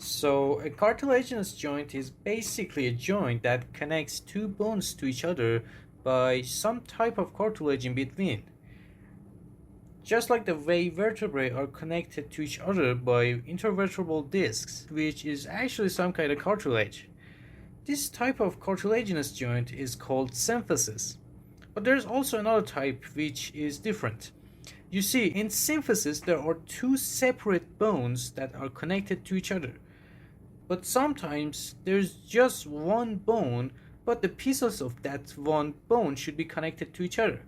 So, a cartilaginous joint is basically a joint that connects two bones to each other by some type of cartilage in between. Just like the way vertebrae are connected to each other by intervertebral discs, which is actually some kind of cartilage. This type of cartilaginous joint is called symphysis. But there's also another type which is different. You see, in symphysis there are two separate bones that are connected to each other. But sometimes there's just one bone, but the pieces of that one bone should be connected to each other.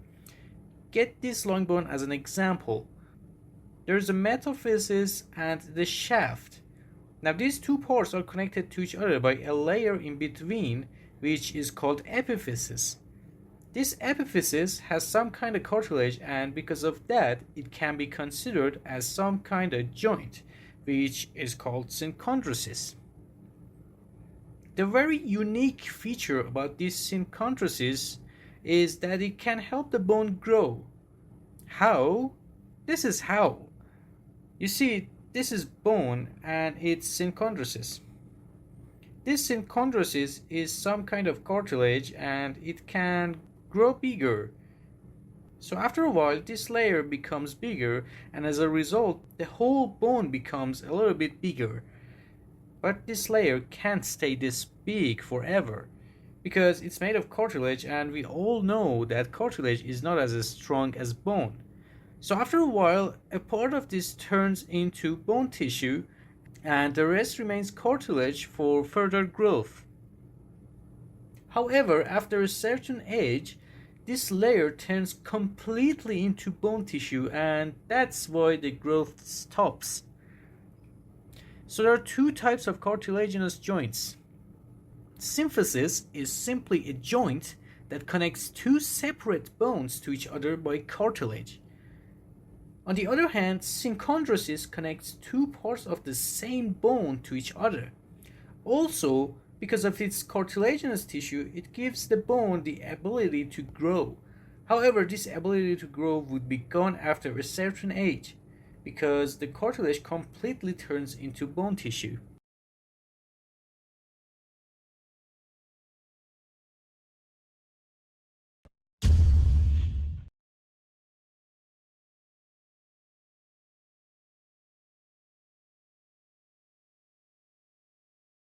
Get this long bone as an example. There's a metaphysis and the shaft. Now these two parts are connected to each other by a layer in between, which is called epiphysis. This epiphysis has some kind of cartilage, and because of that it can be considered as some kind of joint, which is called synchondrosis. The very unique feature about this synchondrosis is that it can help the bone grow. How? This is how. You see, this is bone and it's synchondrosis. This synchondrosis is some kind of cartilage and it can grow bigger. So after a while this layer becomes bigger, and as a result the whole bone becomes a little bit bigger. But this layer can't stay this big forever, because it's made of cartilage and we all know that cartilage is not as strong as bone. So after a while a part of this turns into bone tissue and the rest remains cartilage for further growth. However, after a certain age, this layer turns completely into bone tissue, and that's why the growth stops. So there are two types of cartilaginous joints. Symphysis is simply a joint that connects two separate bones to each other by cartilage. On the other hand, synchondrosis connects two parts of the same bone to each other. Also, because of its cartilaginous tissue, it gives the bone the ability to grow. However, this ability to grow would be gone after a certain age, because the cartilage completely turns into bone tissue.